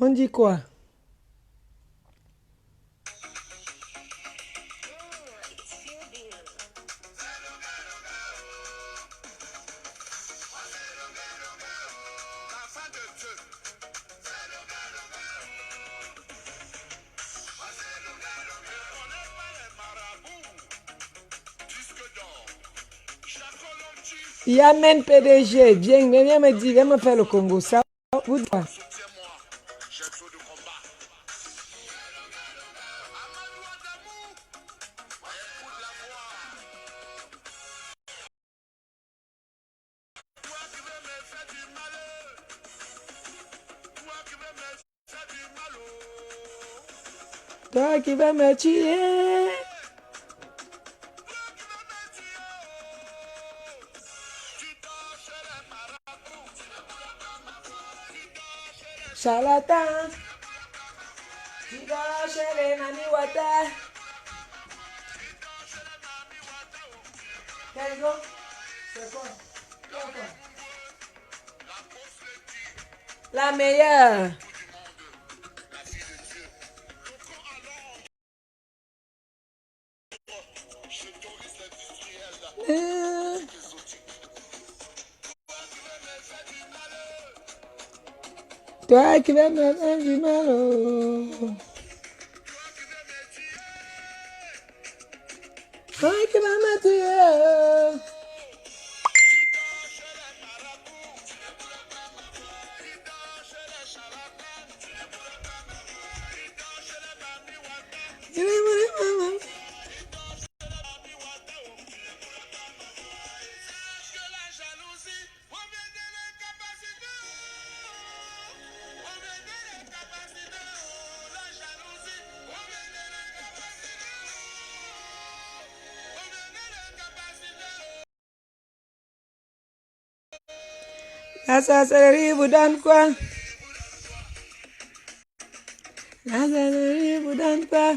On dit quoi? Yamen PDG, viens me dire, viens me faire le Congo. Ça, vous dites quoi? Toi qui vas me tuer. Charlatan. Tu dors chez les Mami Wata. Quel go? C'est quoi? La meilleure. Toi qui vas me faire du mal. Oh. Toi qui vas me tuer. La sorcellerie vous donne quoi? La sorcellerie vous donne quoi?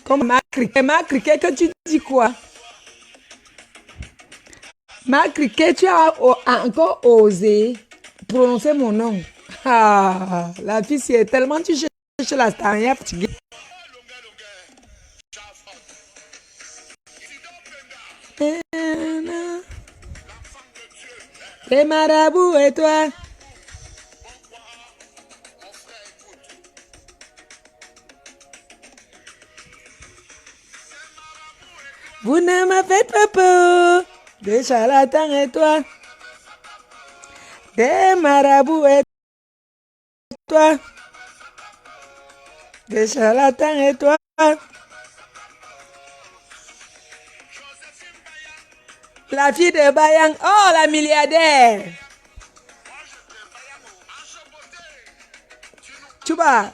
Comme ma criquet, que tu dis quoi? Ma criquet, tu as encore osé prononcer mon nom. Ah, la fille, c'est tellement tu cherches la stania fatiguée. Les marabouts et toi? Vous ne me faites pas peur. Des charlatans et toi? Des marabouts et toi? Des charlatans et toi? La fille de Bayang. Oh, la milliardaire. Tu vois?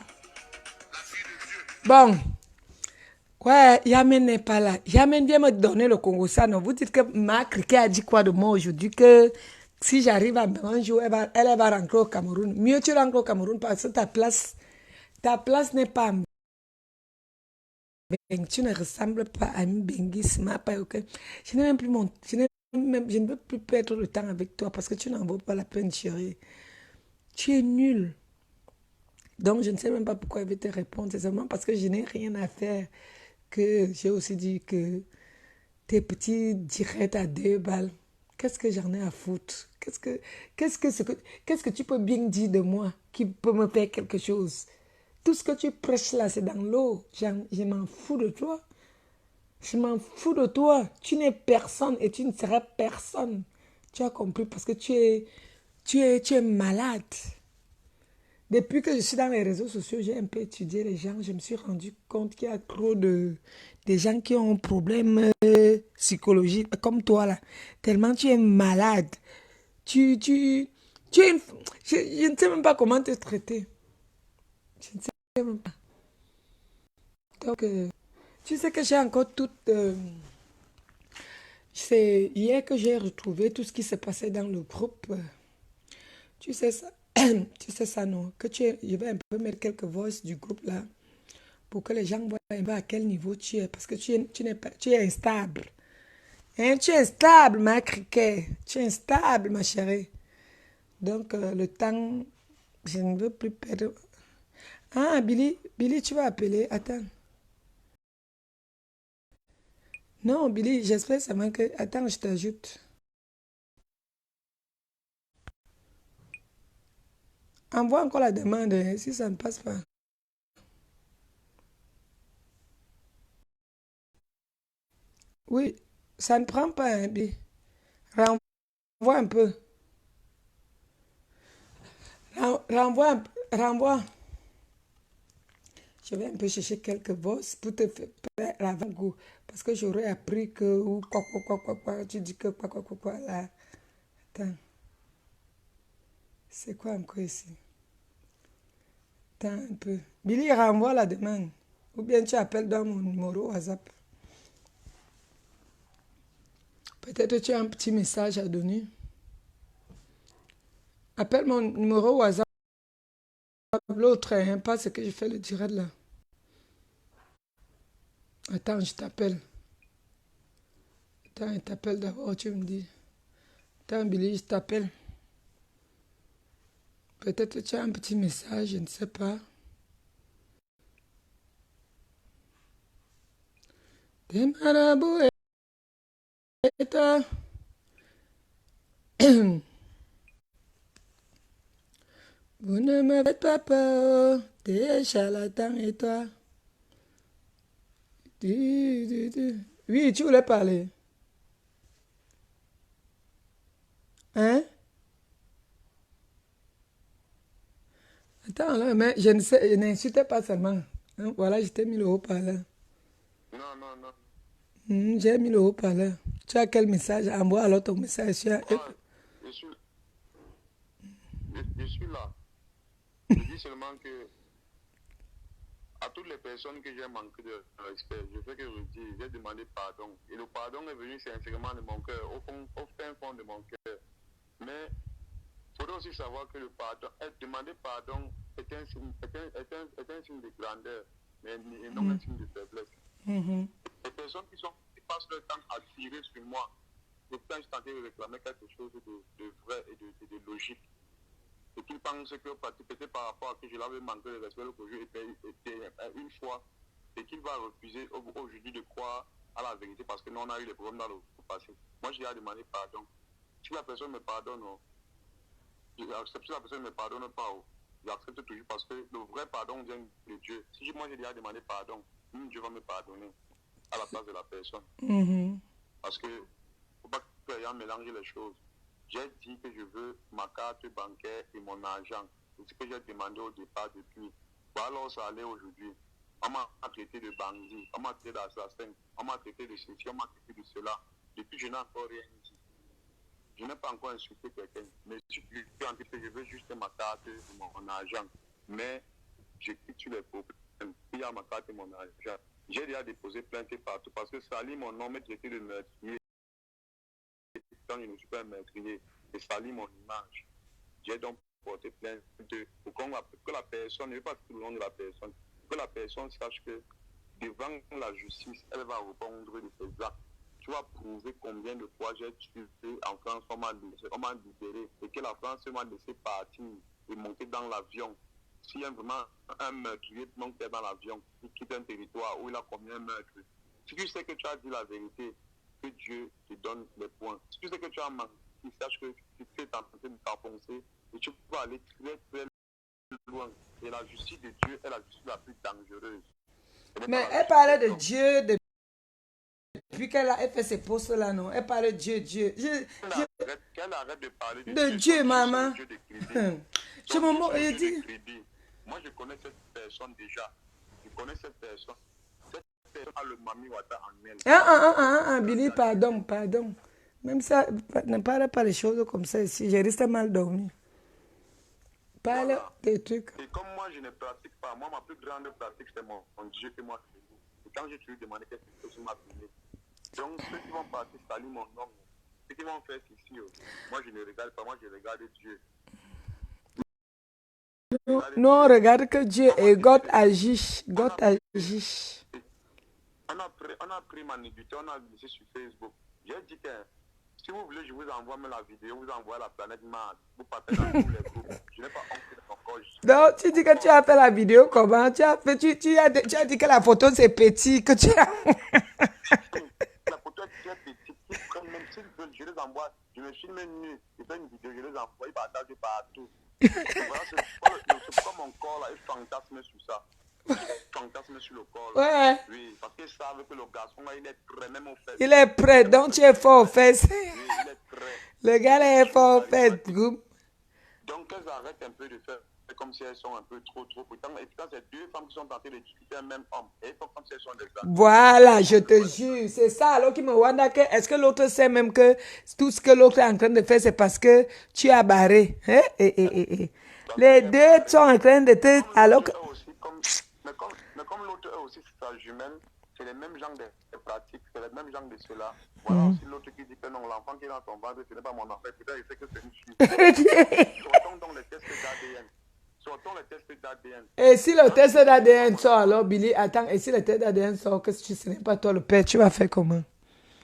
Bon. Ouais, Yamen n'est pas là. Yamen vient me donner le Congo. Ça, non. Vous dites que ma criquet a dit quoi de moi aujourd'hui? Que si j'arrive à un jour, elle va rentrer au Cameroun. Mieux tu rentres au Cameroun parce que ta place n'est pas à Mbeng. Tu ne ressembles pas à Mbengi, Smapa, ok? Je n'ai même plus mon, je ne veux plus perdre le temps avec toi parce que tu n'en vaut pas la peine, chérie. Tu es nul. Donc, je ne sais même pas pourquoi elle veut te répondre. C'est seulement parce que je n'ai rien à faire que j'ai aussi dit que tes petits directs à 2 balles. Qu'est-ce que j'en ai à foutre? Qu'est-ce que tu peux bien dire de moi qui peut me faire quelque chose? Tout ce que tu prêches là, c'est dans l'eau. Je m'en fous de toi. Je m'en fous de toi. Tu n'es personne et tu ne seras personne. Tu as compris parce que tu es malade. Depuis que je suis dans les réseaux sociaux, j'ai un peu étudié les gens. Je me suis rendu compte qu'il y a trop de gens qui ont un problème psychologique, comme toi là. Tellement tu es malade. Tu, tu, tu es je ne sais même pas comment te traiter. Je ne sais même pas. Donc, tu sais que j'ai encore toute. C'est hier que j'ai retrouvé tout ce qui se passait dans le groupe. Tu sais ça. Tu sais ça, non? Je vais un peu mettre quelques voices du groupe là pour que les gens voient un peu à quel niveau tu es. Parce que tu n'es pas, tu es instable. Hein, tu es instable, ma criquet. Tu es instable, ma chérie. Donc, le temps, je ne veux plus perdre. Ah, Billy, tu vas appeler. Attends. Non, Billy, j'espère seulement que. Attends, je t'ajoute. Envoie encore la demande hein, si ça ne passe pas. Oui, ça ne prend pas, hein, Billy. Renvoie un peu. Renvoie un peu. Renvoie. Je vais un peu chercher quelques boss pour te faire l'avant-goût. Parce que j'aurais appris que. Ou quoi. Tu dis que quoi, là. Attends, c'est quoi encore ici? Attends un peu. Billy, renvoie la demande. Ou bien tu appelles dans mon numéro WhatsApp. Peut-être tu as un petit message à donner. Appelle mon numéro WhatsApp. L'autre, hein, pas ce que je fais le direct là. Attends, je t'appelle. Attends, je t'appelle d'abord, tu me dis. Attends, Billy, je t'appelle. Peut-être tu as un petit message, je ne sais pas. Des marabouts et toi. Vous ne me faites pas peur. Des charlatans et toi. Oui, tu voulais parler. Hein? Attends là, mais je ne sais, je n'insultais pas seulement. Hein, voilà, je t'ai mis le haut-parleur. Non, non, non. J'ai mis le haut-parleur. Tu as quel message? Envoie alors ton message Moi, je suis, je suis là. Je dis seulement que à toutes les personnes que j'ai manqué de respect, je fais que redire, j'ai demandé pardon. Et le pardon est venu sincèrement de mon cœur, au fin fond de mon cœur. Mais il faudrait aussi savoir que le pardon, demander pardon est un signe, est un signe de grandeur, mais et non un signe de faiblesse. Mhm. Les personnes qui passent leur temps à tirer sur moi, et quand je tentais de réclamer quelque chose de vrai et de logique, et qu'ils pensent que peut-être par rapport à que je l'avais manqué de respect que je était une fois, et qu'il va refuser aujourd'hui de croire à la vérité parce que nous on a eu des problèmes dans le passé. Moi, je lui ai demandé pardon. Si la personne me pardonne, j'accepte. Si la personne ne me pardonne pas, j'accepte toujours parce que le vrai pardon vient de Dieu. Si moi j'ai déjà demandé pardon, Dieu va me pardonner à la place de la personne. Mhm. Parce que faut pas que les gens mélangent les choses. J'ai dit que je veux ma carte bancaire et mon argent. C'est ce que j'ai demandé au départ depuis. Voilà, alors ça allait aujourd'hui. On m'a traité de bandit, on m'a traité d'assassin, on m'a traité de ceci, on m'a traité de cela. Depuis, je n'ai encore rien dit. Je n'ai pas encore insulté quelqu'un. Mais je suis en train que je veux juste ma carte et mon argent. Mais j'écris sur les problèmes. Il y a ma carte et mon argent. J'ai déjà déposé plainte partout parce que salir mon nom, me traiter de meurtrier quand je ne suis pas un meurtrier et salir mon image. J'ai donc porté plainte que la personne, ne veut pas tout le nom de la personne, que la personne sache que devant la justice, elle va répondre de ses actes. Tu vas prouver combien de fois j'ai tué en France, on m'a libéré et que la France m'a laissé partir et monter dans l'avion. S'il y a vraiment un meurtrier monté dans l'avion, il quitte un territoire où il a commis un meurtre, si tu sais que tu as dit la vérité, que Dieu te donne les points. Si tu sais que tu as menti, sache que tu es en train de t'enfoncer et tu peux aller très très loin. Et la justice de Dieu est la justice la plus dangereuse. Ce n'est pas Mais la elle justice parlait des de hommes. Dieu depuis qu'elle a fait ses postes là, non? Elle parlait de Dieu. Qu'elle arrête de parler de De Dieu. Dieu, Son Dieu, c'est le maman. Dieu de crédit. Je Son me Dieu, c'est le je Dieu de dis. crédit. Moi, je connais cette personne déjà. Je connais cette personne. Cette personne a le Mami Wata en elle. Billy, pardon. Même ça, ne parle pas les choses comme ça ici. J'ai resté mal dormi. Parle Voilà. des trucs. Et comme moi, je ne pratique pas, moi, ma plus grande pratique, c'est mon Dieu que moi, je loue. Et quand je lui demandé quelque chose, il m'a donné. Donc, ceux qui vont partir salir mon nom, ceux qui vont faire ceci, moi, je ne regarde pas, moi, je regarde Dieu. Non, Regardez, non, regarde que Dieu on va et God discuter. agit. On God a, agit. on a pris ma nudité, on a laissé sur Facebook. J'ai dit que si vous voulez, je vous envoie même la vidéo, vous envoie la planète Mars. Vous partez dans tous les groupes. Je n'ai pas honte de mon corps. Donc, tu dis que tu as fait la vidéo comment? Tu as fait, tu as dit que la photo c'est petit, que tu as. La photo est très petite. Ils prennent même s'ils veulent, je les envoie. Je me filme nu. Je fais une vidéo, je les envoie. Ils partagent partout. Voilà, c'est pourquoi mon corps là, il fantasme sur ça. Il fantasme sur le corps là. Ouais. Oui, parce qu'ils savent que le garçon là, il est prêt, même au fait. Il est prêt, donc tu es fort aux fesses. Oui, il est prêt. Le gars là est fort aux fesses. Donc, elles arrêtent un peu de faire comme si elles sont un peu trop. Pourtant, c'est deux femmes qui sont tentées de discuter un même homme. Et il faut comme si elles sont des amies. Voilà, je te jure, c'est ça. Alors qui me wonder que est-ce que l'autre sait même que tout ce que l'autre est en train de faire, c'est parce que tu as barré. Hein? Les deux sont en train de te. Alors que. Mais comme l'autre est aussi sa jumelle, c'est les mêmes genres de pratiques, c'est les mêmes genres de cela. Voilà aussi l'autre qui dit que non, l'enfant qui est dans ton ventre, ce n'est pas mon enfant. Peut-être il sait que c'est une fille. Sortons donc les tests d'ADN. Sortons les tests d'ADN. Et si le test d'ADN sort, alors Billy, attends, et si le test d'ADN sort, que ce n'est pas toi le père, tu vas faire comment?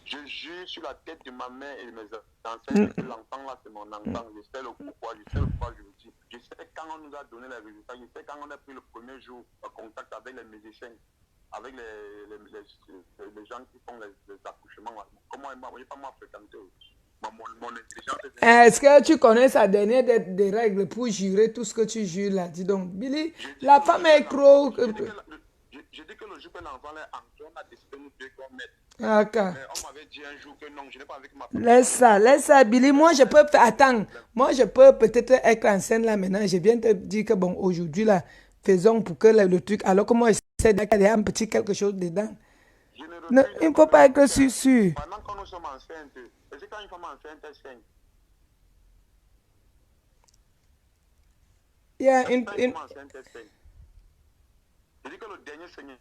Je jure sur la tête de ma mère et de mes ancêtres que l'enfant là, c'est mon enfant. Je sais le pourquoi, je sais le pourquoi je le dis. Je sais quand on nous a donné les résultats, je sais quand on a pris le premier jour en contact avec les médecins, avec les gens qui font les accouchements. Comment il pas moi fréquenter. Mon intelligence est... Est-ce que tu connais sa dernière des règles pour jurer tout ce que tu jures là? Dis donc, Billy, la femme est trop. Je dis que le jour que l'enfant est entré, on a décidé nous deux qu'on mette. Okay. Mais on m'avait dit un jour que non, je n'ai pas avec ma femme. Laisse ça, Billy. Moi, je peux faire. Attends, moi, je peux peut-être être en scène là maintenant. Je viens te dire que bon, aujourd'hui là, faisons pour que le truc. Alors que moi, j'essaie d'aller un petit quelque chose dedans. Non, il ne faut pas être sûr. Pendant que nous sommes enceintes, et c'est quand une femme enceinte, elle saigne. Il y a une femme enceinte, elle saigne. Je dis que le dernier saignement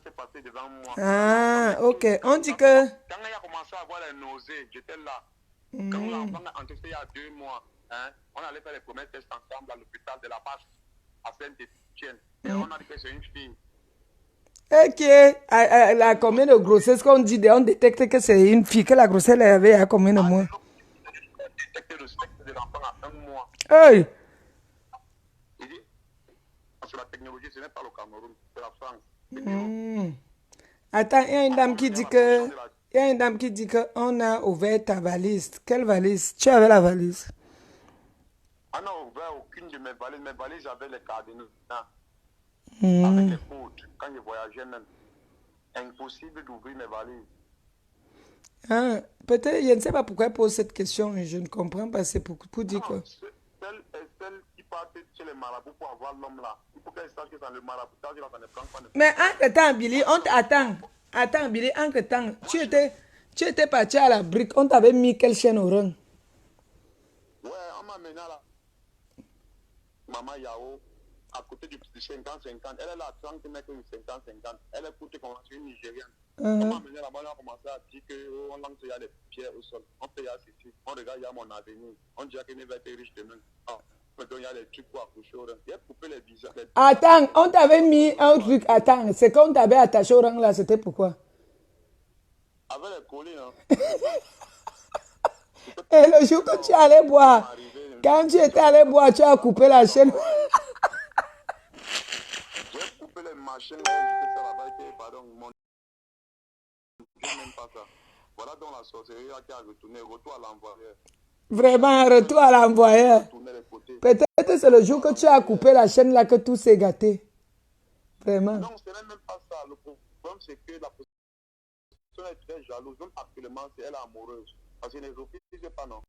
s'est passé devant moi. Ah, ok. On dit que. Quand elle a commencé à avoir les nausées, j'étais là. Quand l'enfant a entré il y a 2 mois, hein, on allait faire les premiers tests ensemble à l'hôpital de la Passe, à Saint-Étienne. Et on a dit que c'est une fille. Ok. À combien de grossesses qu'on dit, on détecte que c'est une fille, que la grossesse elle avait à combien de mois? On détecte le sexe de l'enfant à 1 mois. Hey. Il dit, parce que la technologie, ce n'est pas le Cameroun, c'est la France. Attends, il y a une dame qui dit que. Il y a une dame qui dit qu'on a ouvert ta valise. Quelle valise? Tu avais la valise? On n'a ouvert aucune de mes valises. Mes valises, j'avais les cadenas. Avec les codes, quand je voyageais même. Impossible d'ouvrir mes valises. Ah, peut-être, je ne sais pas pourquoi elle pose cette question. Je ne comprends pas. C'est pour dire quoi? Celle qui part chez les marabouts pour avoir l'homme là. Il faut qu'elle sache que dans le maraboutage, ça ne prend pas. Mais entre-temps, Billy, on t'attend. Attends, Billy, entre-temps, tu étais parti à la brique. On t'avait mis quelle chaîne au rang? Ouais, on m'a mené à la Maman Yao, à côté du 50-50. Elle est là à 30 mètres du 50-50. Elle est coûtée comme une Nigérienne. On m'a mené là-bas, on a commencé à dire qu'on lance il y a des pierres au sol. On peut y assister. On regarde, il y a mon avenir. On dirait qu'il va être riche demain. Maintenant, il y a des trucs pour accoucher au rang. Il a coupé les visages. Attends, on t'avait mis un truc. Attends, c'est qu'on t'avait attaché au rang là, c'était pourquoi? Avec les collines, hein. Et le jour que tu allais boire, quand tu étais allé boire, tu as coupé la chaîne. J'ai coupé les machines, j'étais ça là-bas, pardon, mon Dieu n'aime pas ça. Voilà donc la sorcellerie qui a retourné, retour à l'envoyeur. Vraiment, retour à l'envoyeur. Peut-être c'est le jour que tu as coupé la chaîne là que tout s'est gâté. Vraiment. Non, ce n'est même pas ça. Le problème, c'est que la personne est très jalouse. Même actuellement, c'est elle amoureuse. Parce que les offices, je ne sais pas, non.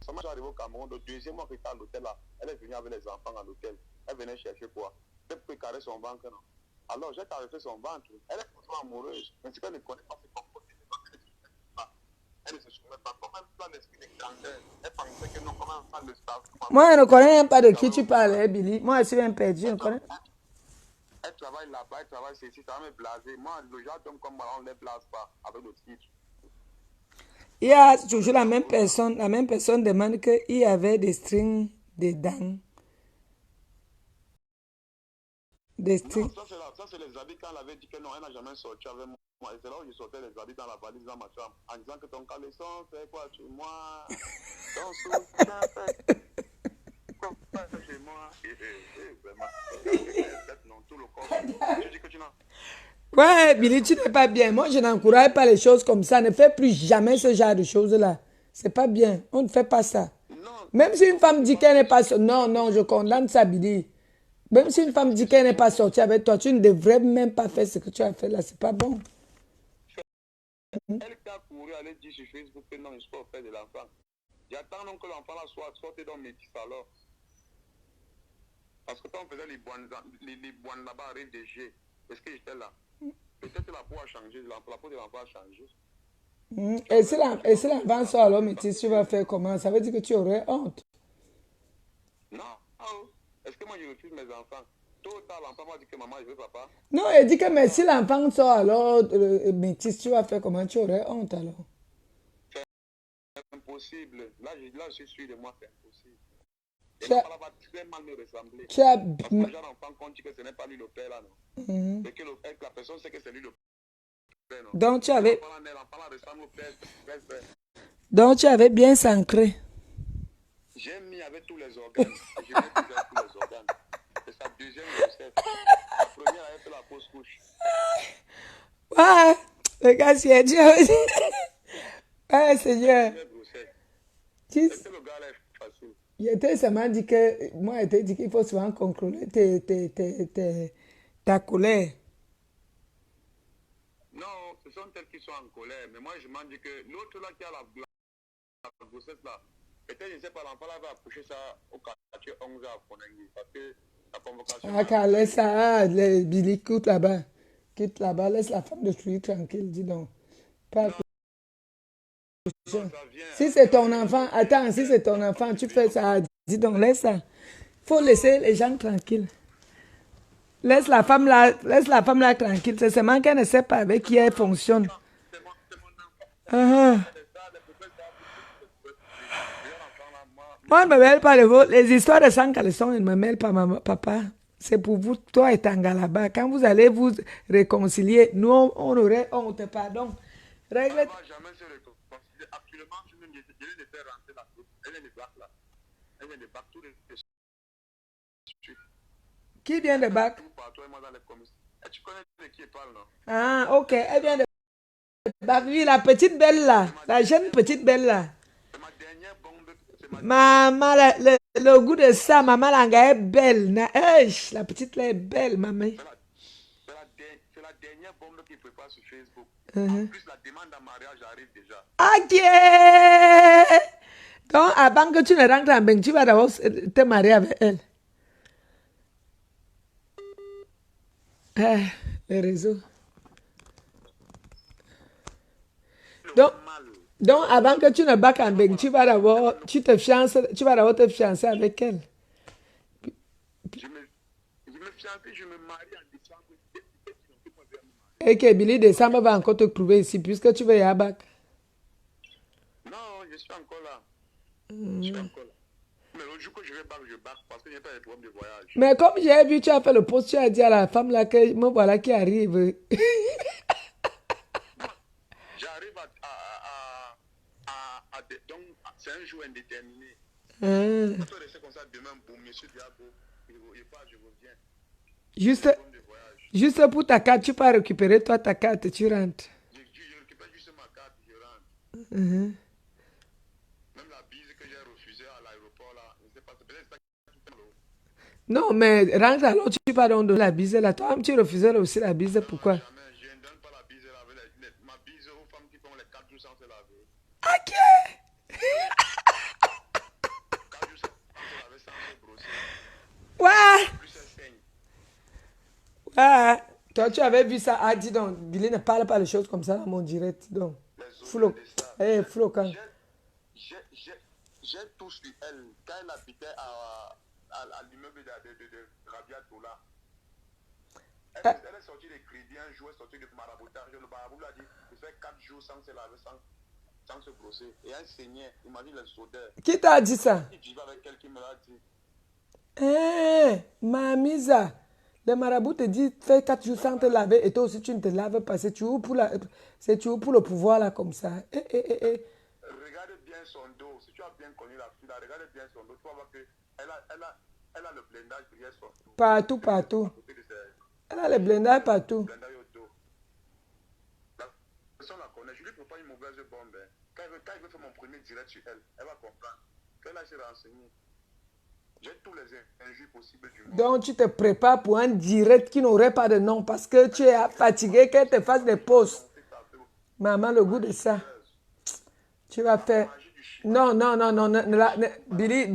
Ça m'a arrivé au Cameroun, le deuxième mois que j'étais à l'hôtel là, elle est venue avec les enfants à l'hôtel. Elle venait chercher quoi? Elle peut carrer son ventre, non? Alors j'ai caressé son ventre. Elle est pourtant amoureuse. Mais c'est qu'elle ne connaît pas ses comportements. Elle ne se souvient pas. Comment elle plan l'esprit des grands-mères? Elle pensait que non, comment elle le staff? Moi, je ne connais même pas de qui tu parles, Billy. Moi, je suis un perdu, je ne connais pas. Elle travaille là-bas, elle travaille ceci, ça va me blaser. Moi, le genre d'homme comme moi, on ne les blase pas avec le titre. Il y a toujours la même personne demande qu'il y avait des strings dedans. Destin. Non, ça c'est les habits quand elle avait dit que non, elle n'a jamais sorti avec moi. Et c'est là où je sortais les habits dans la valise dans ma chambre. En disant que ton caleçon, c'est quoi chez moi? Ton soutien, c'est quoi chez moi? Vraiment. Non, tout le corps. Je dis que tu n'as. Ouais, Billy, tu n'es pas bien. Moi, je n'encourage pas les choses comme ça. Ne fais plus jamais ce genre de choses-là. C'est pas bien. On ne fait pas ça. Non, Même si une femme dit qu'elle n'est pas sortie. Non, non, je condamne ça, Billy. Même si une femme dit qu'elle n'est pas sortie avec toi, tu ne devrais même pas faire ce que tu as fait là. C'est pas bon. elle qui a couru, aller dire sur Facebook que non, je suis pas au père de l'enfant. J'attends donc que l'enfant là soit sorti dans mes petits alors. Parce que quand on faisait les boines là-bas à Rive des G, est-ce que j'étais là? Peut-être la peau a changé, la peau de l'enfant a changé. Et si l'enfant sort alors, mais tu vas faire comment? Ça veut dire que tu aurais honte. Non. Est-ce que moi je refuse mes enfants? Tôt ou tard, l'enfant m'a dit que maman, je veux papa. Non, elle dit que mais si l'enfant sort alors, métis, tu vas faire comment? Tu aurais honte alors. C'est impossible. Là, je suis sûr de moi, c'est impossible. Et Tu as, l'enfant là va très mal me ressembler. tu as, Parce que le genre d'enfant qu'on dit que ce n'est pas lui le père là, non. Mhm. Et que la personne sait que c'est lui le père, non. Donc tu avais, L'enfant là ressemble au père. donc tu avais bien s'ancré. J'ai mis avec tous les organes. J'ai mis tous les organes. C'est sa deuxième grossesse. La première, elle a fait la fausse couche. Ouais, le gars, c'est Dieu. Ouais, Seigneur. Première grossesse. Tu- Est-ce que le gars là est facile? Il était seulement dit que, moi, il était dit qu'il faut souvent contrôler ta colère. Non, ce sont elles qui sont en colère. Mais moi, je m'en dis que l'autre là qui a la grossesse là, peut-être, je ne sais pas, l'enfant là va accoucher ça au quartier 11 à Konangui. Parce que la convocation. Ah, car laisse ça, les Billy, quitte là-bas. Quitte là-bas, laisse la femme de tuer tranquille, dis donc. Pas Non, ça vient. Si c'est ton enfant, attends, si c'est ton enfant, tu fais ça, dis donc, laisse ça. Faut laisser les gens tranquilles. Laisse la femme là tranquille. C'est seulement qu'elle ne sait pas avec qui elle fonctionne. C'est mon enfant. Ah, ah. C'est ça, les poubelles, ça, l'enfant là, moi, Moi, je ne me mêle pas de vous. Les histoires de sang caleçon, je ne me mêle pas, maman, papa. C'est pour vous, toi et Tanga là-bas. Quand vous allez vous réconcilier, nous, on aurait honte, pardon. Règle. elle va jamais se réconcilier. Actuellement, je viens de faire rentrer la coupe. Elle vient de bac là. Elle vient de bac tous les suite. Qui vient de bac? Tout partout, elle m'a dans les commissions. Et tu connais de qui elle parle, non? Ah, ok. Elle vient de bac. Oui, la petite belle là. La jeune petite belle là. C'est ma dernière bombe. C'est ma Maman, le goût de ça, maman, la est belle. La petite là est belle, maman. C'est la dernière bombe qu'il prépare sur Facebook. Mhm. En plus, la demande en mariage arrive déjà. Ok. Donc, avant que tu ne rentres en bain, tu vas d'abord te marier avec elle. Ah, le réseau. Donc, Mal. donc, avant que tu ne bacs en bain, tu vas d'abord te fiancer avec elle. Je me fiançais, je me marie en décembre. Et que Billy Décembre va encore te trouver ici, puisque tu veux y avoir bac. Non, je suis encore là. Je suis encore là. Mais le jour que je vais bac, je bac parce qu'il n'y a pas de problème de voyage. Mais comme j'ai vu, tu as fait le post, tu as dit à la femme là que me voilà qui arrive. J'arrive donc, c'est un jour indéterminé. Ah. Quand on reste comme ça, demain, boum, monsieur Diabo, il part, je reviens. Juste, Problème de voyage. juste pour ta carte, tu peux récupérer toi ta carte et tu rentres. Je récupère juste ma carte, je rentre. Mhm. Même la bise que j'ai refusée à l'aéroport là, je ne sais pas, c'est peut-être ça qui fait mal. Non, mais rentre alors, tu vas donc donner la bise là. Toi, tu refusais aussi la bise, pourquoi? Jamais, je ne donne pas la bise là, avec ma bise aux femmes qui font les 4 jours sans se laver. Ok. 4 jours sans se laver, sans se brosser. Ouais. Plus elle saigne. Ouais. Toi, tu avais vu ça. Ah, dis donc, Billy ne parle pas de choses comme ça dans mon direct. Donc, Les odeurs Flo. de ça. Eh, Flo, quand. J'ai tout sur elle. Quand elle habitait à l'immeuble de Rabia Toula, elle est sortie de crédit un jour, elle est sortie de maraboutage. Le marabout lui a dit de faire 4 jours sans se laver, sans se brosser. Et elle saignait. Imagine les odeurs. Qui t'a dit ça? Il vivait avec elle qui me l'a dit. Eh, Mamisa. Les marabouts te disent, fais 4 jours sans te laver et toi aussi tu ne te laves pas. C'est tu pour c'est tu pour le pouvoir là comme ça. Regarde bien son dos. Si tu as bien connu la fille, là, regarde bien son dos. Tu vas voir qu'elle a le blindage derrière son dos. Partout, partout. Elle a les blindages partout. Blindage au dos. La personne la connaît. Je lui prépare une mauvaise bombe. Hein. Quand il veut faire mon premier direct sur elle, elle va comprendre. Qu'elle a s'est renseignée. J'ai tous les injures possibles du monde. Donc tu te prépares pour un direct qui n'aurait pas de nom parce que tu es fatigué qu'elle te fasse des pauses. Maman, le goût de ça. Tu vas faire... Non, Billy,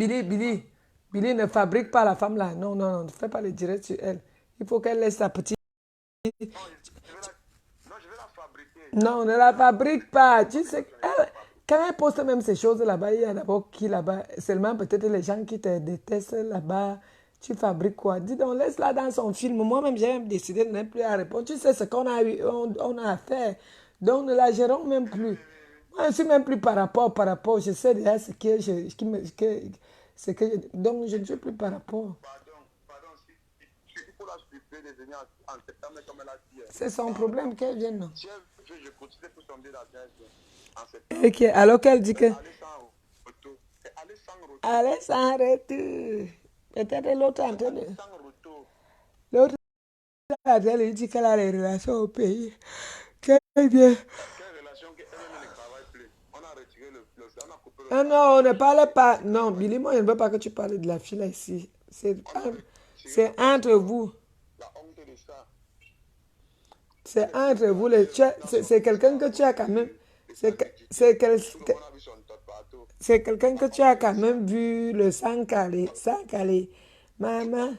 ne fabrique pas la femme là. Non, ne fais pas le direct sur elle. Il faut qu'elle laisse sa petite... Non, je vais la fabriquer. Non, ne la fabrique pas. Tu sais, quand elle poste même ces choses là-bas, il y a d'abord qui là-bas? Seulement peut-être les gens qui te détestent là-bas. Tu fabriques quoi? Dis donc, laisse-la dans son film. Moi-même, j'ai même décidé de ne plus à répondre. Tu sais ce qu'on a eu, on a à faire. Donc, ne la gérons même plus. Moi, je ne suis même plus par rapport. Je sais déjà ce que donc, je ne suis plus par rapport. Pardon, il faut la supprimer de venir en septembre comme elle a dit. C'est son problème qu'elle vienne, non? Si elle veut, je continue pour tomber la neige en septembre. Ok, alors qu'elle dit que... Aller sans retour. Aller sans retour. Allez, sans retour. Peut-être l'autre en train de... Sans retour. L'autre elle dit qu'elle a les relations au pays. Qu'elle vient. Quelle relation qu'elle-même ne travaille plus. On a retiré on a coupé le... Ah non, on ne parle pas. Non, Billy, moi, je ne veux pas que tu parles de la fille là ici. C'est entre vous. La honte de ça. C'est entre vous. C'est quelqu'un que tu as quand même... C'est quelqu'un que tu as quand même vu le sang calé. Maman.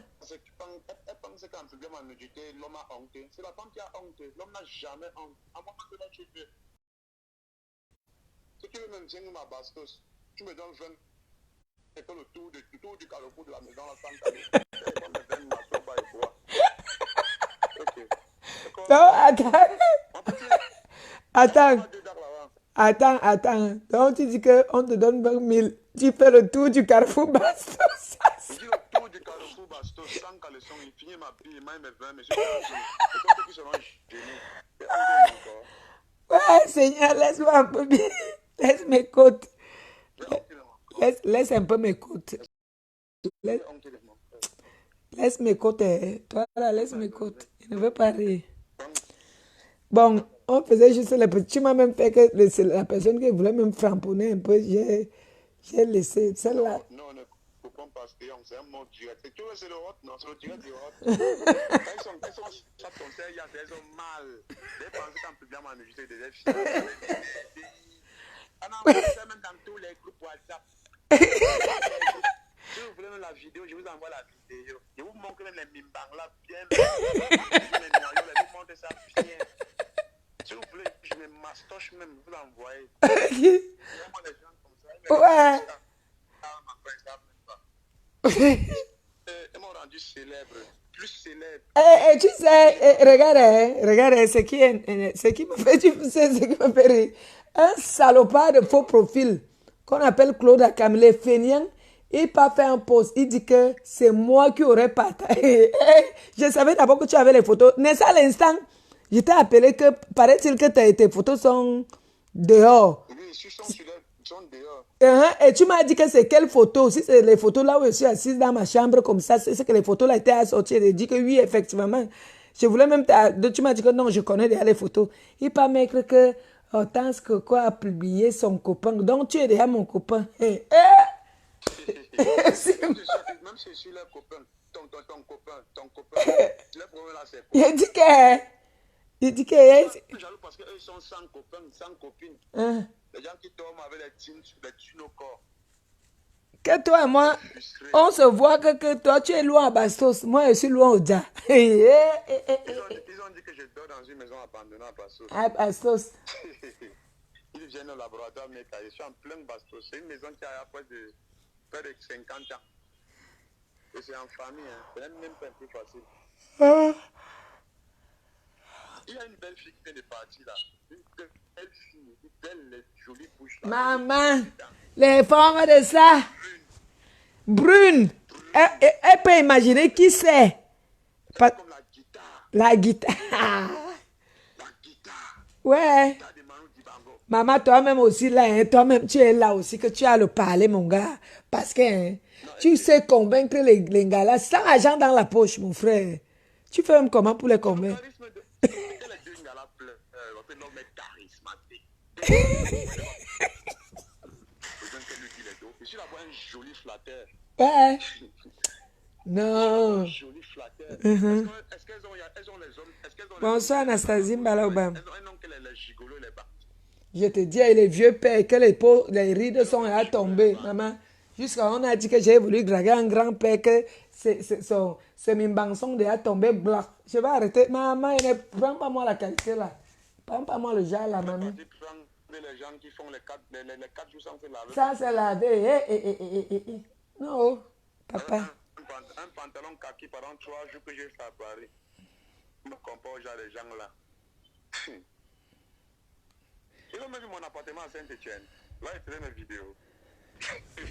Elle pense qu'en problème en nudité, l'homme a honte. C'est la femme qui a honte. L'homme n'a jamais honte. À moi, que tu veux. Si tu veux même dire ma bastos, tu me donnes 20. Et que le tour du carrefour de la maison, la sang calé. Et comme me donne ma sopa et bois. Ok. Non, attends. Donc tu dis qu'on te donne 20 000. Tu fais le tour du carrefour Bastos. Je dis le tour du carrefour Bastos, sans caleçon, il finit ma bille, il m'a mes 20, mais je suis et comme ceux qui seront génies. Ouais, Seigneur, laisse-moi un peu bien. Laisse mes côtes. Laisse un peu mes côtes. Laisse mes côtes. Toi là, laisse mes côtes. Je ne veux pas rire. Bon, on faisait juste les petits. Tu m'as même fait que c'est la personne qui voulait même framponner un peu. J'ai laissé celle-là. Non, ne coupons pas, c'est un mot direct. Tu vois, c'est le hot, non, c'est le direct du hot. Quand ils sont chaque concert, elles ont mal. Elles pensent qu'en public, on a juste des filles. On a envoyé ça même dans tous les groupes WhatsApp. Si vous voulez même la vidéo, je vous envoie la vidéo. Je vous montre même les mimbangs là, bien. Les noyaux, je vous montre ça bien. Si vous voulez, je me mastoche même, vous l'envoyez. Vraiment les gens comme ça. Ouais. Ils m'ont rendu célèbre, plus célèbre. Tu sais, regarde, ce qui me fait, tu sais, ce qui me fait rire. Un salopard de faux profil qu'on appelle Claude Akam, les feignants, il pas fait un post. Il dit que c'est moi qui aurais partagé. Je savais d'abord que tu avais les photos. N'est-ce pas à l'instant? Je t'ai appelé que, paraît-il que tes photos sont dehors. Oui, ils sont dehors. Et tu m'as dit que c'est quelle photo? Si c'est les photos là où je suis assise dans ma chambre comme ça, c'est que les photos là étaient assorties. J'ai dit que oui, effectivement. Je voulais même... Tu m'as dit que non, je connais déjà les photos. Il pas maigre que Hortense Coco a publié son copain. Donc tu es déjà mon copain. Même si je suis leur copain, ton copain, leur problème là c'est quoi? Il dit que... Je suis jaloux parce qu'eux ils sont sans copains, sans copines. Les gens qui dorment avec les thunes au corps. Que toi et moi, on se voit que toi tu es loin à Bastos, moi je suis loin au Dja. Ils ont dit que je dors dans une maison abandonnée à Bastos. À Bastos. Ils viennent au laboratoire, mais je suis en plein Bastos. C'est une maison qui a près de 50 ans. Et c'est en famille, hein. C'est même pas plus facile. Il y a une belle fille qui vient de partir là. Une belle fille, une belle jolie bouche là. Maman, les formes de ça. Brune. Elle peut imaginer qui c'est. Pas- comme la guitare. La guitare. La guitare. Ouais. Guitare de Manu Dibango. Maman, toi-même aussi là, hein, toi-même, tu es là aussi, que tu as le parler, mon gars. Parce que hein, Non, tu sais convaincre les gars là, sans argent dans la poche, mon frère. Tu fais même comment pour les c'est le convaincre? charisme de. C'est que les deux gars là pleurent. L'homme est charismatique. Besoin que lui dit les dos. Je suis d'abord un joli flatteur. Ouais. Un Non. joli flatteur. Mhm. Est-ce qu'elles ont, elles ont les hommes, est-ce qu'elles ont les hommes Bonsoir, qui les Anastasie battent? Mbalaobam. Elles ont un homme qui les gigolos les bat. Je te dis, et les vieux pères, que les rides sont là tombées, maman. Jusqu'à on a dit que j'ai voulu draguer un grand-père, que c'est mes bançons déjà tombé blanc. Je vais arrêter. Maman, ne prends pas moi la qualité là. Prends pas moi le genre là, maman. Tu prends les gens qui font les 4 jours sans se laver. Ça, c'est lavé. Non, papa. Un pantalon kaki pendant 3 jours que j'ai fait à Paris. Je me compare au genre des gens là. Ils ont même vu mon appartement à Saint-Etienne. Là, ils faisaient mes vidéos.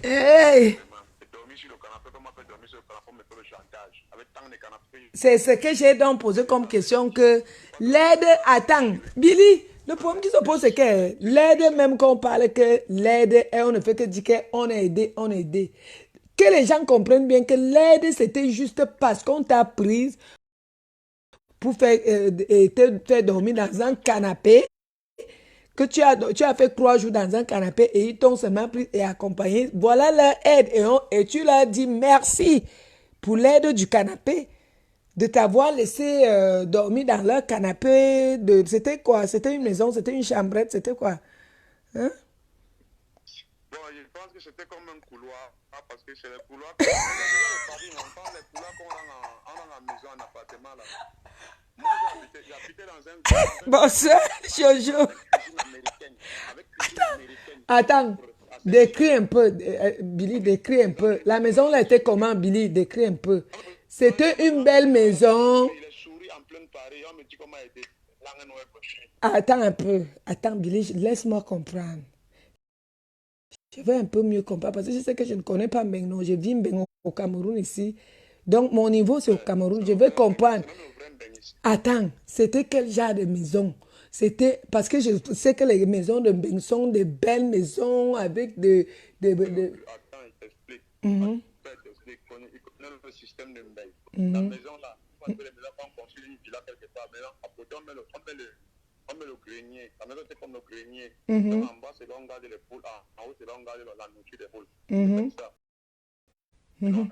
Hey! J'ai dormi sur le canapé, comment on peut dormir sur le canapé, on me fait le chantage. Avec tant de canapés. C'est ce que j'ai donc posé comme question que l'aide, attends, Billy, le problème qui se pose c'est que l'aide, même quand on parle que l'aide, et on ne fait que dire qu'on est aidé, on est aidé. Que les gens comprennent bien que l'aide, c'était juste parce qu'on t'a prise pour te faire dormir dans un canapé, que tu as fait 3 jours dans un canapé et ils t'ont seulement pris et accompagné. Voilà leur aide et tu leur dis merci pour l'aide du canapé. De t'avoir laissé dormir dans leur canapé. C'était quoi? C'était une maison, c'était une chambrette, c'était quoi? Hein? Bon, je pense que c'était comme un couloir, parce que c'est les couloirs. Les Paris, on parle des couloirs qu'on a en maison, en appartement là. Moi, j'habitais dans un Bonsoir, Jojo. avec cuisine américaine. Attends, décris un peu, Billy, décris un peu. La maison là était comment, Billy? Décris un peu. C'était une belle maison. Il est souri en pleine Paris, on me dit comment aider. Attends un peu. Attends, Billy, laisse-moi comprendre. Je vais un peu mieux comprendre parce que je sais que je ne connais pas Mbengno. Je vis Mbengno au Cameroun ici. Donc, mon niveau, c'est au Cameroun. Je vais comprendre. Attends, c'était quel genre de maison? C'était parce que je sais que les maisons de Mbeng sont des belles maisons avec Attends, il t'explique. Il connaît le système de Mbeng. La maison là, on peut les maisons quand on construit une villa quelque part, mais à côté on met le grenier. La maison c'est comme le grenier. Donc en bas c'est là on garde les poules, en haut c'est là on garde la nourriture des poules. C'est comme ça. On met la maison.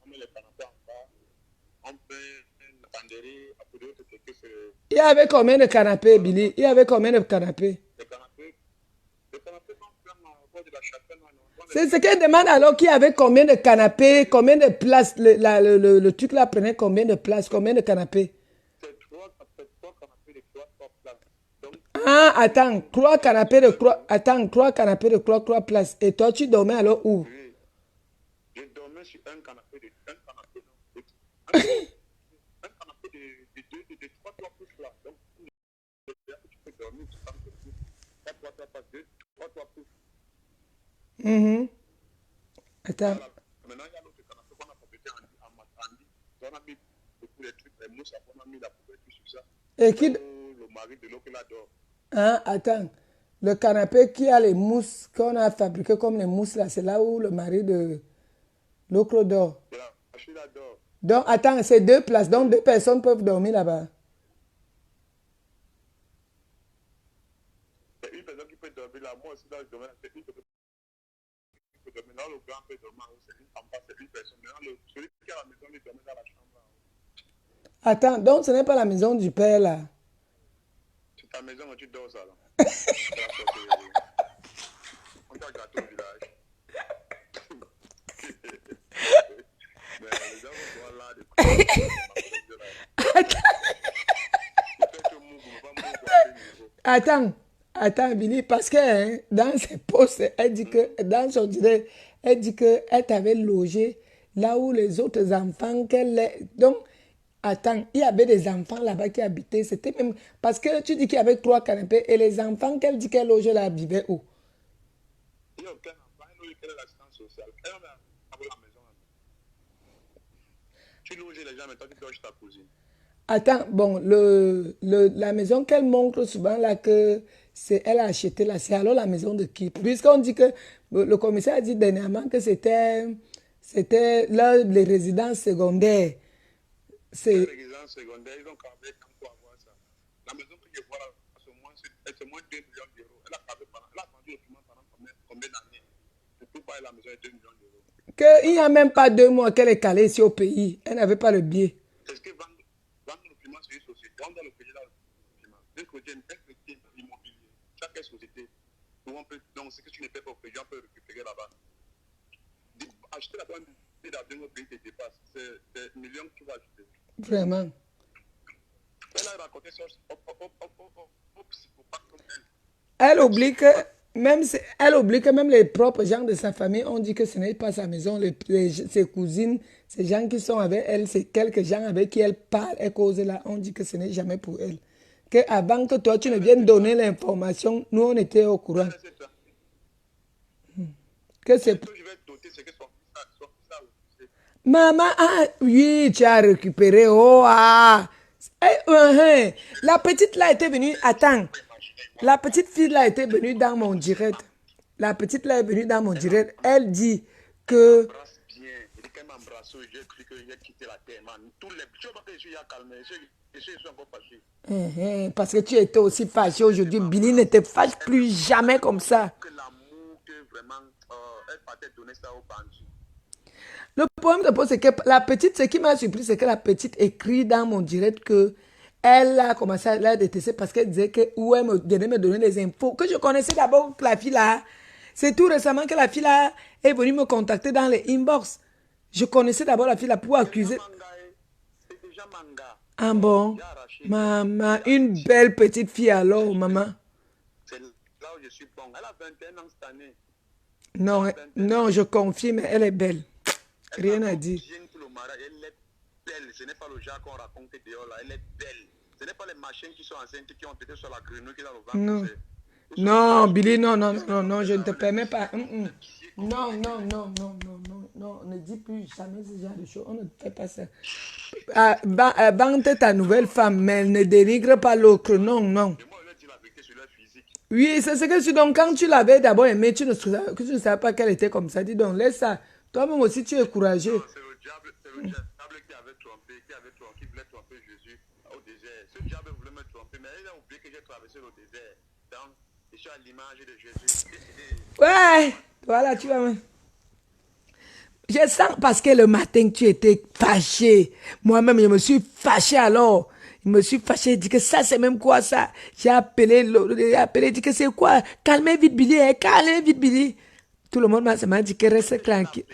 On met les canapés en bas. On met une banderie. À côté de c'est Il y avait combien de canapés, Billy? Il y avait combien de canapés? les canapés qu'on prend au bord de la chapelle. C'est ce qu'elle demande alors qu'il y avait combien de canapés, combien de places, le truc là prenait combien de places, combien de canapés? C'est trois canapés de trois places. Donc, Ah, attends, 3 canapés de trois places. Et toi, tu dormais alors où? je dormais sur un canapé de trois pouces là. Donc, tu peux dormir sur un canapé de trois pouces. Mhm. Attends. Voilà. Maintenant, il y a l'autre canapé qu'on a complété en lit. On a mis beaucoup de trucs, les mousses, on a mis la couverture sur ça. Et qui... Le mari de l'autre là dort. Ah, attends. Le canapé qui a les mousses qu'on a fabriqué comme les mousses là, c'est là où le mari de l'autre dort. Je suis là dort. Donc, attends, c'est 2 places. Donc, 2 personnes peuvent dormir là-bas. C'est une personne qui peut dormir là. Moi aussi, là, je dormais. C'est une personne qui peut dormir là. Le grand peut dormir là. C'est une personne. Maintenant, celui qui a la maison, il dormait dans la chambre là. Attends, donc ce n'est pas la maison du père là. C'est ta maison où tu dors ça là. On t'a gâté au village. Mais les gens vont voir là Attends, Billy, parce que hein, dans ses posts, elle dit que, dans son direct, elle dit qu'elle t'avait logé là où les autres enfants Donc, attends, il y avait des enfants là-bas qui habitaient. C'était même. Parce que tu dis qu'il y avait 3 canapés et les enfants qu'elle dit qu'elle logeait là vivaient où? Il y a aucun enfant, il y a l'assistance sociale. Elle a la maison. Tu loges les gens, mais toi, tu loges ta cousine. Attends, bon, la maison qu'elle montre souvent là que c'est elle a acheté là, c'est alors la maison de qui? Puisqu'on dit que le commissaire a dit dernièrement que c'était là les résidences secondaires. Les C'est résidences secondaires, ils ont carvé quand pour avoir ça. La maison que je vois là, c'est moins de 2 millions d'euros. Elle a carvé pendant, elle a vendu le document pendant combien d'années? Pour tout payer la maison est 2 millions d'euros. qu'il n'y a même pas 2 mois qu'elle est calée ici au pays. Elle n'avait pas le billet. Est-ce que vendre le document sur une société, on doit le payer dans le document. Un côté immobilier. Chaque société, où on peut, donc ce que tu ne payes pas au pays, on peut récupérer là-bas. Acheter la bonne billet d'avion au pays te dépasse. C'est des millions que tu vas acheter. Vraiment. Elle a raconté ça au psychopathe comme elle. Elle oublie que elle oublie que même les propres gens de sa famille ont dit que ce n'est pas sa maison. Ses cousines, ces gens qui sont avec elle, c'est quelques gens avec qui elle parle, elle cause là, on dit que ce n'est jamais pour elle. Que avant que toi tu ne viennes donner l'information, nous on était au courant. Que c'est. Ce que je vais doter, c'est que son fils a refusé. Maman, ah, oui, tu as récupéré. Oh, ah. La petite là était venue. Attends. La petite fille là était venue dans mon direct. La petite là est venue dans mon direct. Elle dit que. M'embrasse bien. Il dit qu'elle m'embrasse. J'ai cru que j'ai quitté la terre, man. Tous les. Je vois que je suis calmé. Je suis encore fâché. Parce que tu étais aussi fâché aujourd'hui. Billy ne te fâche plus jamais comme ça. Que l'amour, que vraiment, elle partait donner ça aux bandits. Le problème de pose, c'est que la petite, ce qui m'a surpris, c'est que la petite écrit dans mon direct que elle a commencé à la détester parce qu'elle disait que où elle venait me donner les infos. Que je connaissais d'abord la fille là. C'est tout récemment que la fille là est venue me contacter dans les inbox. Je connaissais d'abord la fille là pour accuser. C'est déjà manga. Ah bon? Maman, une belle petite fille alors, maman. C'est là où je suis bon. Elle a 21 ans cette année. Non, non, je confirme, elle est belle. Rien à dire. Elle est belle. Ce n'est pas le genre qu'on raconte dehors là. Elle est belle. Ce n'est pas les machines qui sont enceintes qui ont été sur la grenouille qui est dans le ventre. Non. Non, Billy, non, non, non, non, je ne te permets pas. Non, non, non, non, non, non, non, ne dis plus jamais ce genre de choses. On ne fait pas ça. Bante ta nouvelle femme, mais elle ne dénigre pas l'autre. Non, non. Et moi, je lui ai dit la vérité sur leur physique. Oui, c'est ce que tu donc quand tu l'avais d'abord aimé, tu ne savais pas qu'elle était comme ça. Dis donc, laisse ça. Toi-même aussi, tu es courageux. C'est le diable qui voulait tromper Jésus au désert. Ce diable voulait me tromper, mais il a oublié que j'ai traversé le désert. Donc, je suis à l'image de Jésus. Ouais, voilà, tu vas. Je sens parce que le matin, tu étais fâché. Moi-même, je me suis fâché alors. Je me suis fâché, je dis que ça, c'est même quoi ça? J'ai appelé, dit que c'est quoi? Calmez vite Billy, calmez vite Billy. Tout le monde m'a dit que reste tranquille.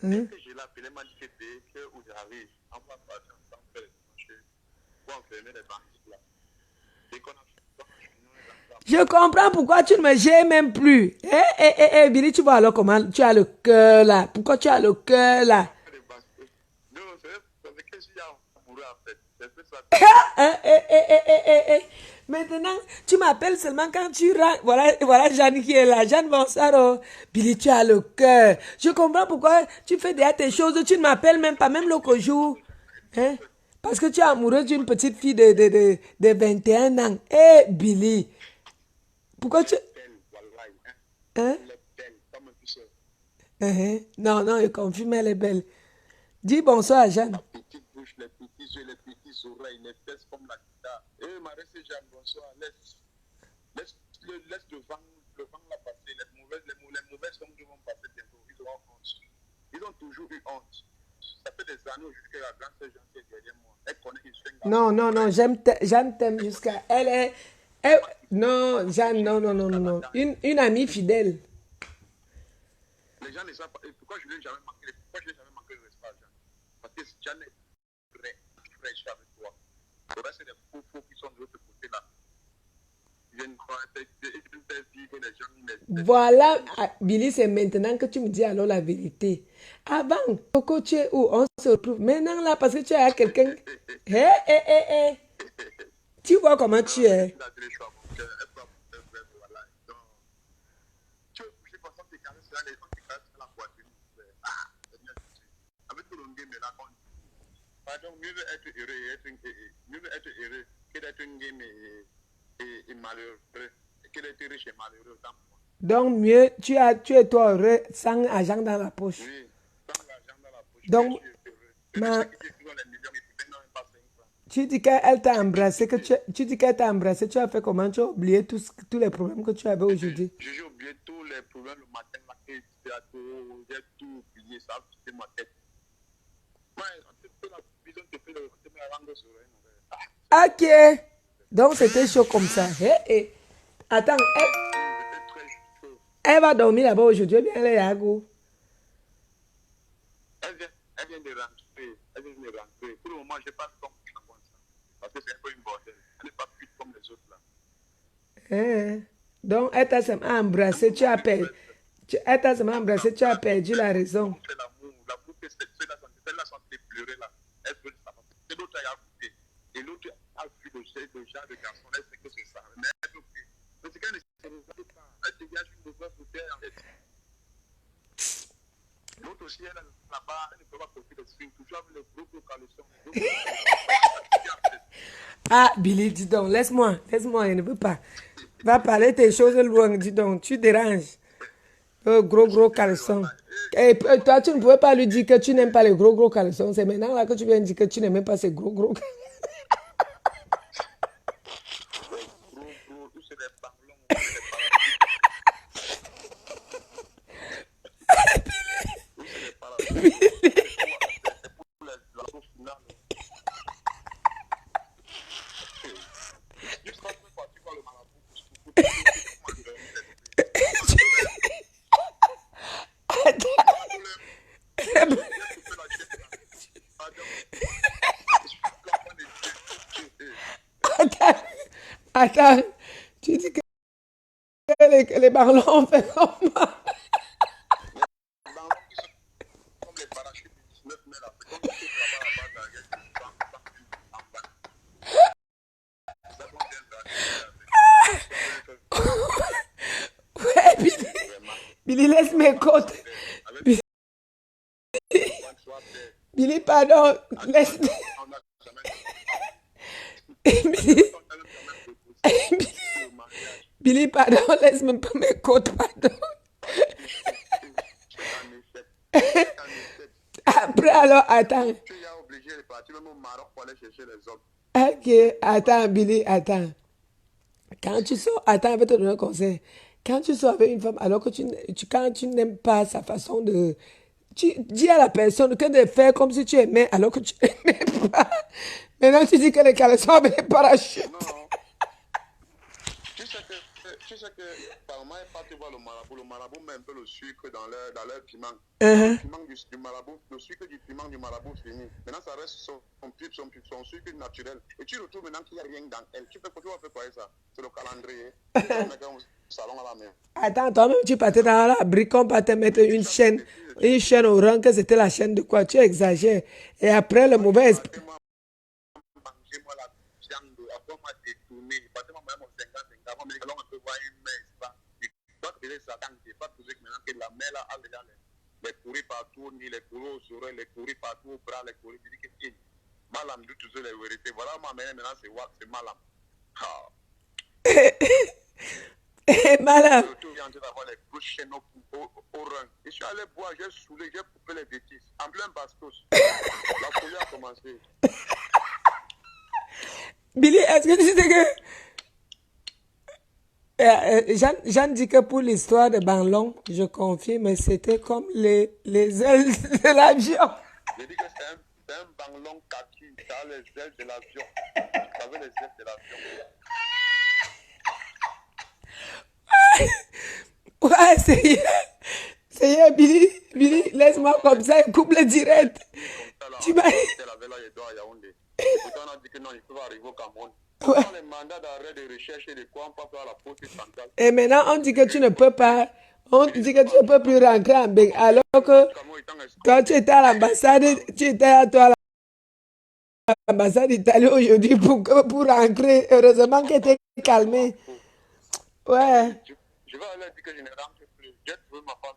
Je l'ai appelé, m'a dit que où j'arrive, on va passer ensemble faire les marchés pour enfermer les bandits là. Dès qu'on a fini, Je comprends pourquoi tu ne me gères même plus. Billy, tu vois alors comment tu as le cœur là. Pourquoi tu as le cœur là? non, c'est que je suis amoureux en fait. C'est ça. Maintenant, tu m'appelles seulement quand tu rentres. Voilà Jeanne qui est là. Jeanne, bonsoir. Oh. Billy, tu as le cœur. Je comprends pourquoi tu fais déjà tes choses. Tu ne m'appelles même pas, même l'autre jour. Hein? Parce que tu es amoureuse d'une petite fille de 21 ans. Billy. Pourquoi tu... Hein? Elle est belle, comme un puceau. Non, non, je confirme, elle est belle. Dis bonsoir à Jeanne. La petite bouche, les petits yeux, les petites oreilles, les fesses comme la guitare. Marie, c'est Jeanne, bonsoir. Laisse le vent là passer. Les mauvaises langues qui vont passer bientôt. Ils auront honte. Ils ont toujours eu honte. Ça fait des années aujourd'hui que la grande sœur Jeanne qui est derrière moi. Elle connaît une swing. Non, non, non, Jeanne t'aime jusqu'à... Non, Jeanne, non, non, non, non, non. Une amie fidèle. Les gens ne savent pas. Pourquoi je ne lui ai jamais manqué le respect à Jeanne? Parce que Jeanne est très fraîche avec toi. Le reste, c'est des faux qui sont de l'autre côté là. Je ne crois pas que les gens... Voilà, Billy, c'est maintenant que tu me dis alors la vérité. Avant, Coco, tu es où? On se retrouve. Maintenant, là, parce que tu es à quelqu'un. Tu vois comment tu es. Pardon, mieux vaut être heureux mieux vaut être heureux que d'être un game et malheureux, que d'être riche et malheureux autant pour moi. Donc, mieux, tu es toi heureux sans argent dans la poche. Oui, sans l'argent dans la poche, que je Donc, suis heureux. C'est de ma, ceux qui disent qu'ils ont les millions et puis maintenant ils passent 5 francs. tu dis qu'elle t'a embrassé, tu dis qu'elle t'a embrassé, tu as fait comment? Tu as oublié tous les problèmes que tu avais aujourd'hui. J'ai oublié tous les problèmes le matin, là, que j'ai tout oublié, ça a quitté ma tête. Moi, la vision te fait te met la langue sur elle. Ok. Donc, c'était chaud comme ça. Attends, J'étais très chaud. elle va dormir là-bas aujourd'hui, ou bien elle est à Yago. Elle vient de rentrer. Elle vient de rentrer. Pour le moment, je n'ai pas de temps pour ça. Parce que c'est un peu une bordel. Elle n'est pas plus comme les autres là. Hein? Donc, elle t'a seulement embrassé, tu as perdu. Elle t'a seulement embrassé, tu as perdu la raison. C'est l'amour que celle-là sont pleurer là. Elle veut savoir. Et l'autre a goûté. Et l'autre a vu le genre de garçon. Elle sait que c'est ça. Mais elle veut plus. Mais c'est qu'elle ne sait pas. Elle dégage une mauvaise bouteille en fait. L'autre aussi, elle est là-bas. Elle ne peut pas porter des strings. Toujours avec le gros caleçon. Ah, Billy, dis donc, laisse-moi, je ne veux pas. Va parler tes choses loin, dis donc, tu déranges. Gros caleçon. Et toi, tu ne pouvais pas lui dire que tu n'aimes pas les gros caleçons. C'est maintenant là que tu viens de dire que tu n'aimes pas ces gros. Gros, tous c'est des ballons. Tous c'est des parapluies. C'est pour la sauce finale. Juste quand tu es parti voir le marabout pour Attends, tu dis que les ballons ont fait comment? comme les parachutes de 19 mètres là, c'est comme si tu travailles à base avec en bas. Ça qu'on vient Ouais, Billy, laisse mes côtes. Billy, pardon, laisse. Billy, Billy, pardon, laisse-moi mes côtes, pardon. Après, alors, attends. Tu es obligé de partir même au Maroc pour aller chercher les hommes. Ok, attends, Billy, attends. Quand tu sors, attends, je vais te donner un conseil. Quand tu sors avec une femme, alors que quand tu n'aimes pas sa façon de... Tu dis à la personne que de faire comme si tu aimais, alors que tu n'aimais pas. Maintenant, tu dis que les caleçons avec les parachutes. Non. Tu sais que par moment, ils partent voir le marabout. Le marabout met un peu le sucre dans leur piment. Le piment du marabout, le sucre du piment du marabout fini. Maintenant, ça reste son sucre naturel. Et tu retrouves maintenant qu'il n'y a rien dans elle. Tu vas faire quoi ça? C'est le calendrier. Au salon à la main. Attends, toi-même, tu partais dans la brique, on partait mettre une chaîne au rang, que c'était la chaîne de quoi? Tu exagères. Et après, le mauvais esprit. Mangez-moi la viande, après moi détourné, parce que moi, mon 50-50, moi, mais on peut voir une main, c'est pas. Il doit créer ça tant qu'il n'est pas posé que maintenant que la main là a déjà les courir partout, ni les courir aux oreilles, les courir partout aux bras, les courir, je dis que malam, dit toujours les vérités. Voilà, ma mère maintenant c'est malam. Madame, Je suis en train d'avoir les grosses chaînes au rein. Je suis allé boire, j'ai saoulé, j'ai coupé les bêtises. En plein bastos. La folie a commencé. Billy, est-ce que tu sais que Jean dit que pour l'histoire de Banlon, je confirme, c'était comme les ailes de l'avion. J'ai dit que c'est un banglon kaki, ça a les ailes de l'avion. Ça avait les ailes de l'avion. Ouais, c'est Billy, laisse-moi comme ça, coupe le direct. Tu m'as... Elle avait là, il doit à Yaoundé. Et pourtant, on a dit que non, il faut arriver au Cameroun. Ouais. Dans les mandats d'arrêt de recherche et de quoi, on peut faire la poste centrale. Et maintenant, on dit que tu ne peux pas, on dit que tu ne peux plus rentrer en Belgique, alors que quand tu étais à l'ambassade, tu étais à toi à l'ambassade d'Italie aujourd'hui pour rentrer. Heureusement que tu es calmé. Ouais. Je vais aller dire que je ne rentre plus. J'ai trouvé ma femme.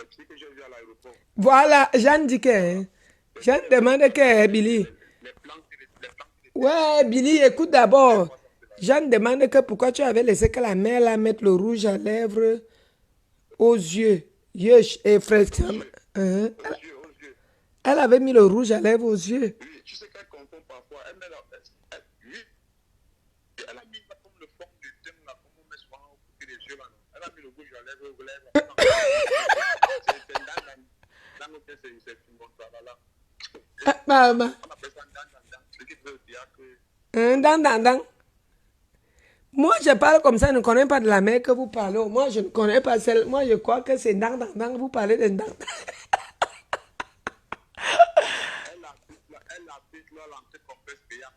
Pepsi que j'ai vu à l'aéroport. Voilà, Jeanne dit que. Hein. Jeanne demande que Billy. Les plantes, Ouais, Billy, écoute d'abord. Jeanne demande que pourquoi tu avais laissé que la mère là mette le rouge à lèvres aux yeux. Yesh, et frère. Hein? aux yeux. Elle avait mis le rouge à lèvres aux yeux. Oui, tu sais qu'elle confond parfois. Elle met oui, elle a mis comme le fond du thème là, comme on met souvent au côté des yeux là. Elle a mis le rouge à lèvres aux lèvres. Dans l'hôtel, c'est une bonne là. Ah, maman. On appelle ça dan. Ce qui veut dire que. Dan. Moi, je parle comme ça, je ne connais pas de la mère que vous parlez. Moi, je ne connais pas celle. Moi, je crois que c'est dan. Vous parlez de dan. Elle habite là, l'entrée complexe Péac.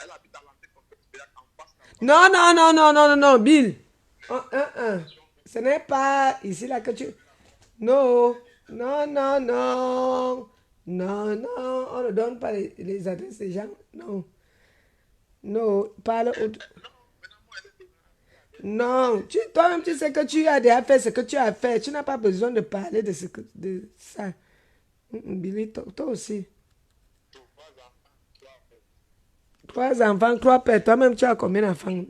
Elle habite à l'entrée complexe Péac en face. Non, Bill. Ce n'est pas ici là que tu. Non. Non, on ne donne pas les adresses des gens. Non, parle. Non, toi-même tu sais que tu as déjà fait ce que tu as fait. Tu n'as pas besoin de parler de ça. Billy, toi aussi. 3 enfants, 3 pères. Toi-même tu as combien d'enfants?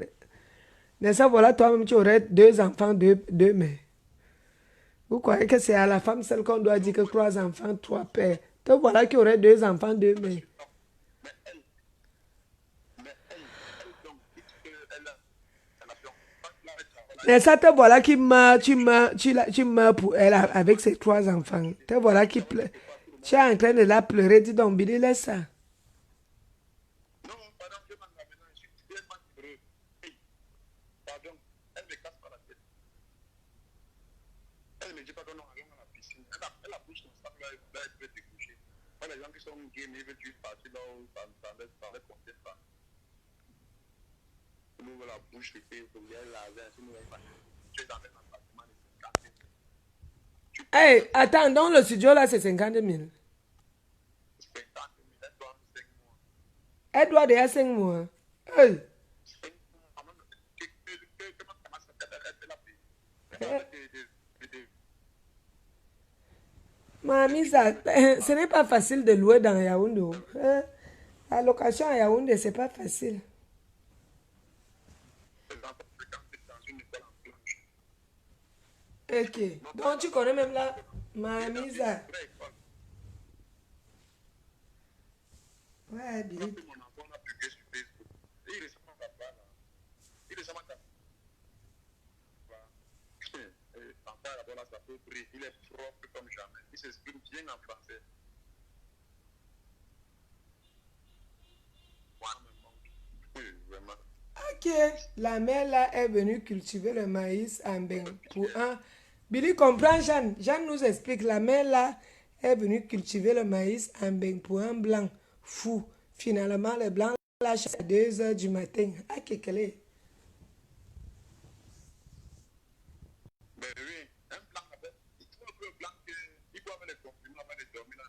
N'est-ce pas, voilà, toi-même tu aurais 2 enfants, deux mères. Vous croyez que c'est à la femme seule qu'on doit dire que 3 enfants, 3 pères. Te voilà qui aurait 2 enfants, 2 mères. Mais ça, te voilà qui meurt, tu meurs pour elle avec ses 3 enfants. Te voilà qui pleure. Tu es en train de la pleurer, dis donc, Billy, laisse ça. Non, pardon, je m'en vais maintenant, je suis tellement heureux. Hey, pardon, elle me casse pas la tête. Elle me dit pas que non, allons à la piscine. Elle a bouche comme ça, là, elle peut découcher. Moi, les gens qui sont gays, ils veulent juste partir là où ça les conteste pas. Nous, on la bouche, les pieds, pour elle laver, si nous, tu es dans un appartement de 50 000. Hey, attends, dans le studio là, c'est 50 000. 50 000, elle doit 5 mois. Elle doit déjà 5 mois. Hey. 5 mois, comment ça s'appelle, elle a payé. Mamie, ce n'est pas facile de louer dans Yaoundé. La location à Yaoundé, c'est pas facile. Ok. Donc tu connais même là, Mamie. Ouais, Billy. Il est propre comme jamais. Il s'exprime bien en français. Vraiment. Ok. La mère là est venue cultiver le maïs en bain pour un. Billy comprend Jeanne. Jeanne nous explique. La mère là est venue cultiver le maïs en bain pour un blanc fou. Finalement, le blanc lâche à 2 heures du matin. Ah, quel est. Mais oui, un blanc avec. Il faut un peu blanc il faut avoir les comprimés avant de dormir là.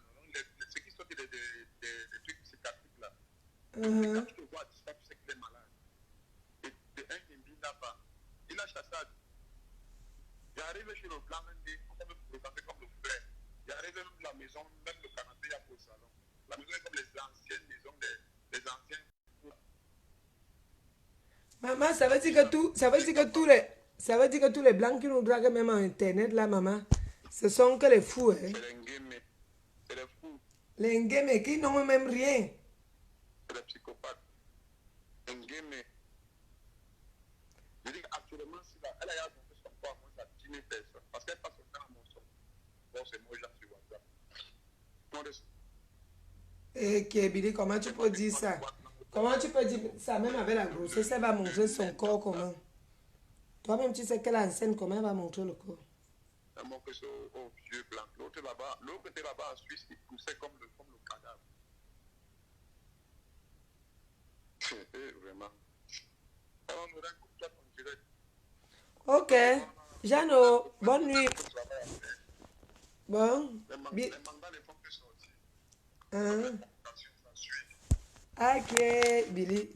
Ce qui sont des trucs psychiatriques là. Quand tu te vois à distance, tu sais qu'il est malade. Et de un qui vit là-bas, il a chassé. J'arrive chez le blanc, on peut me présenter comme le frère. J'arrive même la maison, même le canapé, il y a pour le salon. La maison est comme les anciennes maisons des anciens. Maman, ça veut dire que tous les blancs qui nous draguent même en internet là, maman, ce sont que les fous, hein. C'est les guillemets. C'est les fous. Les nguémés qui n'ont même rien. C'est les psychopathes. Les guillemets. Je dis qu'actuellement, si elle a monté son corps à moins de 10 000 personnes, parce qu'elle passe son temps à mon son. Bon, c'est moi, j'en suis WhatsApp. Ok, Billy, comment tu peux dire ça? Comment tu peux dire ça même avec la grossesse, elle va montrer son corps comment? Toi-même, tu sais qu'elle est enceinte, comment elle va montrer le corps? Elle montre ça au vieux blanc. L'autre côté là-bas en Suisse, il poussait comme le cadavre. Vraiment. Alors, nous avons comme ça en direct. Ok. Jeannot, bonne nuit. Bon. Les mandats ne font que sortir. Ok, Billy.